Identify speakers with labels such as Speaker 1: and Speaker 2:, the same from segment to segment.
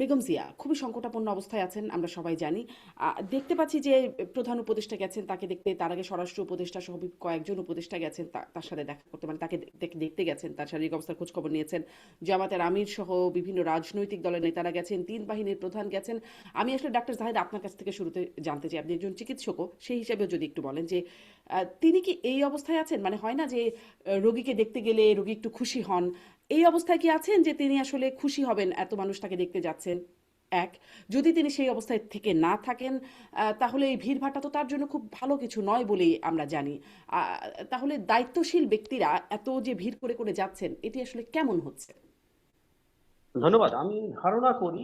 Speaker 1: বেগম জিয়া খুবই সংকটাপন্ন অবস্থায় আছেন, আমরা সবাই জানি। দেখতে পাচ্ছি যে প্রধান উপদেষ্টা গেছেন তাকে দেখতে, তার আগে স্বরাষ্ট্র উপদেষ্টা সহ কয়েকজন উপদেষ্টা গেছেন তার সাথে দেখা করতে, মানে তাকে দেখতে গেছেন, তার শারীরিক অবস্থার খোঁজ খবর নিয়েছেন। জামাতের আমির সহ বিভিন্ন রাজনৈতিক দলের নেতারা গেছেন, ৩ বাহিনীর প্রধান গেছেন। আমি আসলে ডাক্তার জাহিদ আপনার কাছ থেকে শুরুতে জানতে চাই, আপনি একজন চিকিৎসকও সেই হিসাবে যদি একটু বলেন যে তিনি কি এই অবস্থায় আছেন? মানে হয় না যে রোগীকে দেখতে গেলে রোগী একটু খুশি হন, এই অবস্থায় কি আছেন যে তিনি আসলে খুশি হবেন এত মানুষ তাকে দেখতে যাচ্ছেন? এক, যদি তিনি সেই অবস্থায় থেকে না থাকেন, তাহলে এই ভিড়ভাট্টা তো তার জন্য খুব ভালো কিছু নয় বলেই আমরা জানি। তাহলে দায়িত্বশীল ব্যক্তিরা এত যে ভিড় করে করে যাচ্ছেন, এটি আসলে কেমন হচ্ছে?
Speaker 2: ধন্যবাদ। আমি ধারণা করি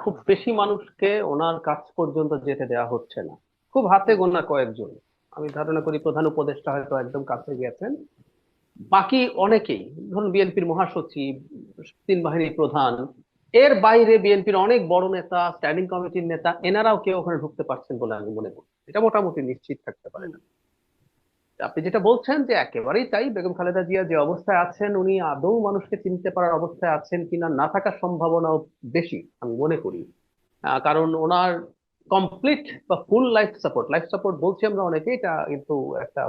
Speaker 2: খুব বেশি মানুষকে ওনার কাছ পর্যন্ত যেতে দেওয়া হচ্ছে না, খুব হাতে
Speaker 1: হুম।
Speaker 2: গোনা কয়েকজন। আমি ধারণা করি প্রধান উপদেষ্টা হয়তো একদম কাছে গেছেন, বাকি অনেকেই, ধরুন বিএনপির মহাসচিব, 3 বাহিনীর প্রধান, এর বাইরে বিএনপির অনেক বড় নেতা, স্ট্যান্ডিং কমিটির নেতা, এনারাও কেউ ওখানে ঢুকতে পারছেন বলে আমি মনে করি। এটা মোটামুটি নিশ্চিত থাকতে পারে
Speaker 1: হুম।
Speaker 2: না। আপনি যেটা বলছেন যে একেবারেই তাই, বেগম খালেদা জিয়া যে অবস্থায় আছেন, উনি আদৌ মানুষকে চিনতে পারার অবস্থায় আছেন কিনা, না থাকার সম্ভাবনাও বেশি আমি মনে করি।
Speaker 1: হুম।
Speaker 2: কারণ ওনার কমপ্লিট বা ফুল লাইফ সাপোর্ট বলছি আমরা অনেকে, এটা কিন্তু একটা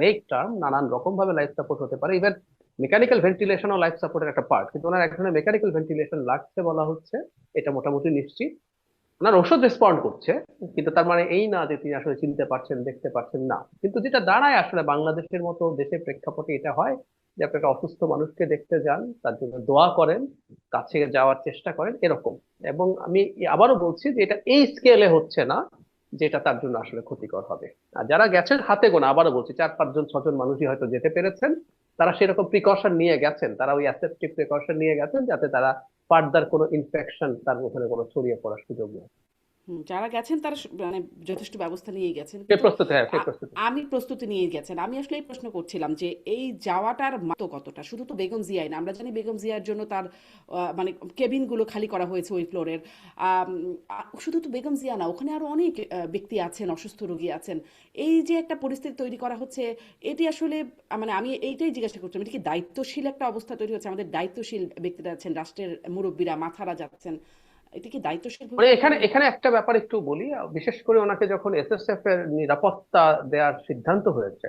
Speaker 2: ভেগ টার্ম, নানান রকম ভাবে লাইফ সাপোর্ট হতে পারে। ইভেন মেকানিক্যাল ভেন্টিলেশন ও লাইফ সাপোর্টের একটা পার্ট, কিন্তু ওনার এক ধরনের মেকানিক্যাল ভেন্টিলেশন লাগছে বলা হচ্ছে, এটা মোটামুটি নিশ্চিত। ওনার ওষুধ রেসপন্ড করছে, কিন্তু তার মানে এই না যে তিনি আসলে চিনতে পারছেন, দেখতে পারছেন না। কিন্তু যেটা দাঁড়ায় আসলে বাংলাদেশের মতো দেশের প্রেক্ষাপটে এটা হয় যে আপনি একটা অসুস্থ মানুষকে দেখতে যান, তার জন্য দোয়া করেন, কাছে যাওয়ার চেষ্টা করেন, এরকম। এবং আমি আবারও বলছি যে এটা এই স্কেলে হচ্ছে না, যেটা তার জন্য আসলে ক্ষতিকর হবে। আর যারা গেছেন হাতে গোনা, আবারও বলছি 4-5 জন 6 জন মানুষই হয়তো যেতে পেরেছেন, তারা সেরকম প্রিকশন নিয়ে গেছেন, তারা ওই অ্যাসেপ্টিভ প্রিকশন নিয়ে গেছেন যাতে তারা ফার্দার কোনো ইনফেকশন তার ওখানে কোনো ছড়িয়ে পড়ার সুযোগ নেই।
Speaker 1: হুম, যারা গেছেন তারা মানে যথেষ্ট ব্যবস্থা নিয়ে গেছেন,
Speaker 2: সে
Speaker 1: কিন্তু
Speaker 2: প্রস্তুত, হ্যাঁ সে
Speaker 1: আ-
Speaker 2: প্রস্তুত।
Speaker 1: আমি প্রস্তুতি নিয়ে গেছেন। আমি আসলে এই প্রশ্ন করছিলাম যে এই যাওয়াটার মাত্র কতটা, শুধু তো বেগম জিয়াই না, আমরা জানি বেগম জিয়ার জন্য তার মানে কেবিনগুলো খালি করা হয়েছে ওই ফ্লোরের। শুধু তো বেগম জিয়া না, ওখানে আরো অনেক ব্যক্তি আছেন, অসুস্থ রোগী আছেন। এই যে একটা পরিস্থিতি তৈরি করা হচ্ছে, এটি আসলে মানে আমি এইটাই জিজ্ঞাসা করছিলাম, এটা কি দায়িত্বশীল একটা অবস্থা তৈরি হচ্ছে? আমাদের দায়িত্বশীল ব্যক্তিরা আছেন, রাষ্ট্রের মুরব্বীরা, মাথারা যাচ্ছেন, এটা কি দায়িত্বশীল
Speaker 2: মানে
Speaker 1: ভূমিকা
Speaker 2: এখানে
Speaker 1: পালন
Speaker 2: এখানে
Speaker 1: করে?
Speaker 2: একটা ব্যাপার একটু বলি। বিশেষ করে ওনাকে যখন এসএসএফ এর নিরাপত্তা দেওয়ার সিদ্ধান্ত হয়েছে,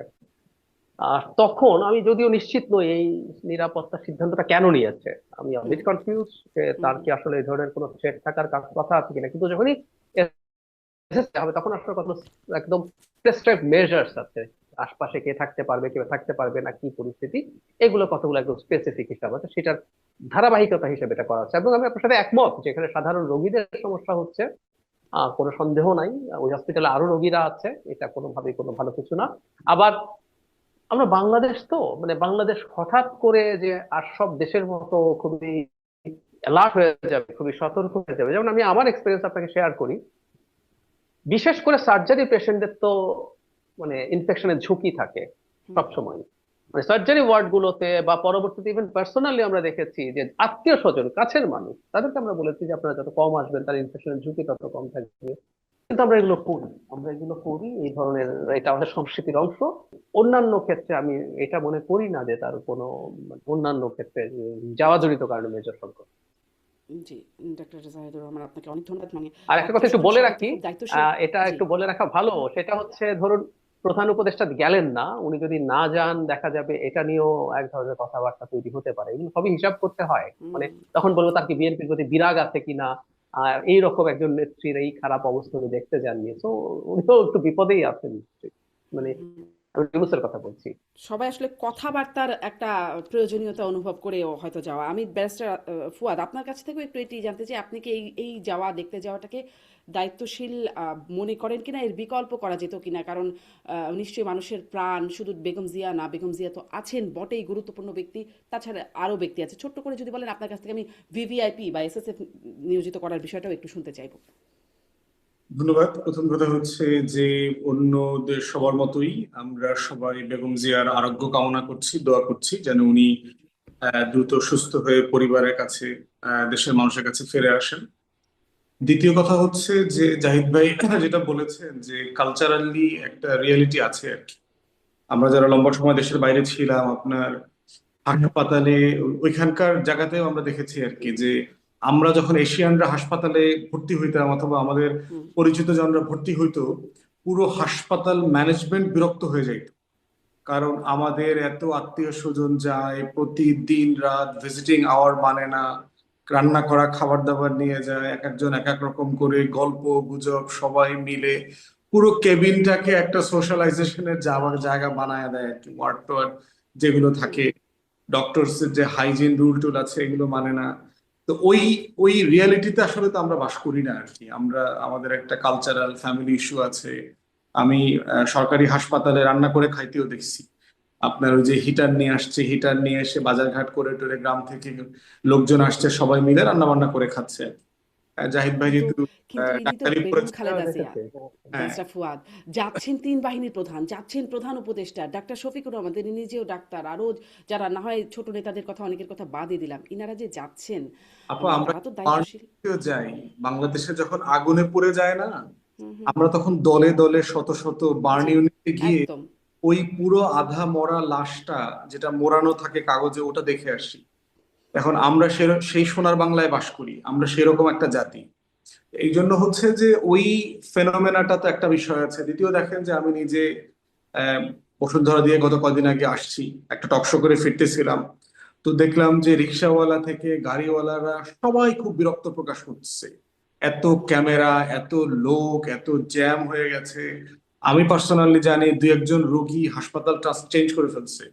Speaker 2: তখন আমি যদিও নিশ্চিত নই এই নিরাপত্তা সিদ্ধান্তটা কেন নিয়েছে, আমি
Speaker 1: হুম।
Speaker 2: বিট কনফিউজ যে
Speaker 1: হুম।
Speaker 2: তার কি আসলে এই ধরনের কোনো থ্রেট থাকার কথা আছে কিনা। কিন্তু যখনই SSF হবে তখন আসলে কত একদম প্রেসক্রাইব মেজার্স আছে, আশপাশে কে থাকতে পারবে, কে থাকতে পারবে না, কি পরিস্থিতি, এগুলো কতগুলো একদম স্পেসিফিক হিসাব আছে, সেটার ধারাবাহিকতা হিসেবে এটা করা হচ্ছে। এবং আমি আপনার সাথে একমত যে এখানে সাধারণ রোগীদের সমস্যা হচ্ছে, কোনো সন্দেহ নাই। ওই হসপিটালে আরো রোগীরা আছে, এটা কোনোভাবেই কোনো ভালো কিছু না। আবার আমরা বাংলাদেশ তো, মানে বাংলাদেশ হঠাৎ করে যে আর সব দেশের মতো খুবই অ্যালার্ট হয়ে যাবে, খুবই সতর্ক হয়ে যাবে। যেমন আমি আমার এক্সপিরিয়েন্স আপনাকে শেয়ার করি। বিশেষ করে সার্জারি পেশেন্টদের তো মানে ইনফেকশনের ঝুঁকি থাকে
Speaker 1: হুম।
Speaker 2: সবসময়। মানে সার্জারি ওয়ার্ড গুলোতে বা পরবর্তীতে ইভেন পার্সোনালি আমরা দেখেছি যে আত্মীয় স্বজন, কাছের মানুষ, তাদেরকে আমরা বলেছি যে আপনারা যত কম আসবেন তার ইনফেকশনের ঝুঁকি তত কম থাকবে। কিন্তু আমরা এগুলো করি এই ধরনের, এটা আমাদের সংস্কৃতির অংশ। অন্যান্য ক্ষেত্রে আমি এটা মনে করি না যে তার কোনো মানে অন্যান্য ক্ষেত্রে যাওয়া জড়িত কারণে মেজর সংকট।
Speaker 1: জি, ডাক্তার জাহিদুর রহমান, আপনাকে অনেক ধন্যবাদ। মানে
Speaker 2: আর একটা কথা একটু
Speaker 1: প্রশাসনের
Speaker 2: বলে
Speaker 1: সবাই তো
Speaker 2: রাখি,
Speaker 1: খুব দায়িত্বশীল।
Speaker 2: এটা
Speaker 1: জি।
Speaker 2: একটু বলে রাখা ভালো, সেটা হচ্ছে ধরুন প্রধান উপদেষ্টা গেলেন না, উনি যদি না যান দেখা যাবে এটা নিয়েও এক ধরনের কথাবার্তা তৈরি হতে পারে। এগুলো সবই হিসাব করতে হয়। মানে
Speaker 1: হুম।
Speaker 2: তখন বলবো তার কি বিএনপির প্রতি বিরাগ আছে কিনা, আর এইরকম একজন নেত্রীর এই খারাপ অবস্থা উনি দেখতে যাননি, তো উনিও একটু বিপদেই আছেন নিশ্চয়ই। মানে
Speaker 1: হুম।
Speaker 2: আমি ইউনূসের কথা বলছি।
Speaker 1: সবাই আসলে কথাবার্তার একটা প্রয়োজনীয়তা অনুভব করেও হয়তো যাওয়া। আমি ব্যারিস্টার ফুয়াদ, আপনার কাছ থেকেও একটু এটি জানতে চাই, আপনি কি এই এই যাওয়া, দেখতে যাওয়াটাকে দায়িত্বশীল মনে করেন কিনা, এর বিকল্প করা যেত কিনা? কারণ নিশ্চয়ই মানুষের প্রাণ, শুধু বেগম জিয়া না, বেগম জিয়া তো আছেন বটেই গুরুত্বপূর্ণ ব্যক্তি, তাছাড়া আরও ব্যক্তি আছে। ছোট্ট করে যদি বলেন, আপনার কাছ থেকে আমি ভিভিআইপি বা এসএসএফ নিয়োজিত করার বিষয়টাও একটু শুনতে চাইবো।
Speaker 3: ধন্যবাদ। প্রথম কথা হচ্ছে যে অন্য দেশ সবার মতোই আমরা সবাই বেগম জিয়ার আরোগ্য কামনা করছি, দোয়া করছি যেন উনি দ্রুত সুস্থ হয়ে পরিবারের কাছে, দেশের মানুষের কাছে ফিরে আসেন। দ্বিতীয় কথা হচ্ছে যে জাহিদ ভাই যেটা বলেছেন যে কালচারালি একটা রিয়েলিটি আছে আর কি। আমরা যারা লম্বা সময় দেশের বাইরে ছিলাম, আপনার হাসপাতালে ওইখানকার জায়গাতেও আমরা দেখেছি আর কি যে আমরা যখন এশিয়ানরা হাসপাতালে ভর্তি হইতাম অথবা আমাদের
Speaker 1: হুম
Speaker 3: পরিচিত জনরা ভর্তি হইতো, পুরো হাসপাতাল ম্যানেজমেন্ট বিরক্ত হয়ে যাইত। কারণ আমাদের এত আত্মীয় স্বজন যায়, প্রতিদিন রাত ভিজিটিং আওয়ার মানে না, রান্না করা খাবার দাবার নিয়ে যায়, এক একজন এক এক রকম করে গল্প গুজব সবাই মিলে পুরো কেবিনটাকে একটা সোশ্যালাইজেশনের জায়গা বানায় দেয় আর কি। ওয়ার্ড টোয়ার্ড যেগুলো
Speaker 1: হুম
Speaker 3: থাকে, ডক্টরস এর যে হাইজিন রুল টুল আছে এগুলো মানে না। তো ওই ওই রিয়ালিটিতে আসলে তো আমরা বাস করি না আর কি। আমরা, আমাদের একটা কালচারাল ফ্যামিলি ইস্যু আছে। আমি সরকারি হাসপাতালে রান্না করে খাইতেও দেখছি। আপনার ওই যে হিটার নিয়ে আসছে, হিটার নিয়ে এসে বাজারঘাট করে টরে গ্রাম থেকে লোকজন আসছে, সবাই মিলে রান্না বান্না করে খাচ্ছে। জাহিদ ভাই
Speaker 1: কিন্তু
Speaker 3: যেহেতু
Speaker 1: কিন্তু ইনি তো
Speaker 3: ডাক্তারি
Speaker 1: বেগম
Speaker 3: পড়েছে।
Speaker 1: খালেদা জিয়া,
Speaker 2: দেখেছি।
Speaker 3: হ্যাঁ,
Speaker 1: ব্যারিস্টার ফুয়াদ, যাচ্ছেন তিন বাহিনীর প্রধান, যাচ্ছেন প্রধান উপদেষ্টা ডাক্তার শফিকুর রহমান, তিনি নিজেও ডাক্তার, আরো যারা না হয় ছোট নেতাদের কথা অনেকের কথা বাদই দিলাম, ইনারা যে যাচ্ছেন,
Speaker 3: আপু আমরা
Speaker 1: তারা তো দায়িত্বশীল।
Speaker 3: বাংলাদেশেও যাই, বাংলাদেশে যখন আগুনে পড়ে যায় না,
Speaker 1: হুম হুম
Speaker 3: আমরা তখন দলে দলে শত শত বার্ন
Speaker 1: জি,
Speaker 3: ইউনিটে গিয়ে
Speaker 1: একদম।
Speaker 3: ওই পুরো আধা মরা লাশটা যেটা মোড়ানো থাকে কাগজে ওটা দেখে আসি। এখন আমরা সেই সোনার বাংলায় বাস করি, আমরা সেরকম একটা জাতি। এই জন্য হচ্ছে যে ওই ফেনোমেনাটা তো একটা বিষয় আছে। দ্বিতীয় দেখেন যে আমি নিজে আহ বসুন্ধরা দিয়ে গত কদিন আগে আসছি, একটা টকশো করে ফিরতেছিলাম, তো দেখলাম যে রিক্সাওয়ালা থেকে গাড়িওয়ালারা সবাই খুব বিরক্ত প্রকাশ করছে। এত ক্যামেরা, এত লোক, এত জ্যাম হয়ে গেছে। আমি পার্সোনালি জানি দুই একজন রোগী হাসপাতাল ট্রাস্ট চেঞ্জ করে ফেলছে,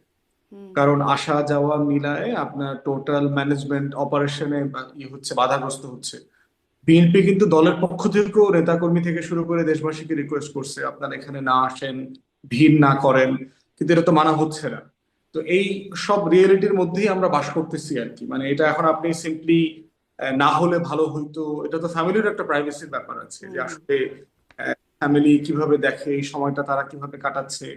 Speaker 1: হুম
Speaker 3: কারণ আসা যাওয়া মিলায়ে আপনার টোটাল ম্যানেজমেন্ট অপারেশনে হচ্ছে, বাধাগ্রস্ত হচ্ছে। বিএনপি কিন্তু দলের পক্ষ থেকেও নেতাকর্মী থেকে শুরু করে দেশবাসীকে রিকোয়েস্ট করছে আপনারা এখানে না আসেন, ভিড় না করেন, কিন্তু এটা তো মানা হচ্ছে না। তো এই সব রিয়েলিটির মধ্যেই আমরা বাস করতেছি আর কি। মানে এটা এখন আপনি সিম্পলি না হলে ভালো হইতো, এটা তো ফ্যামিলির একটা প্রাইভেসির ব্যাপার আছে, যে
Speaker 1: হুম
Speaker 3: আসলে ফ্যামিলি কিভাবে দেখে, এই সময়টা তারা কিভাবে কাটাচ্ছে।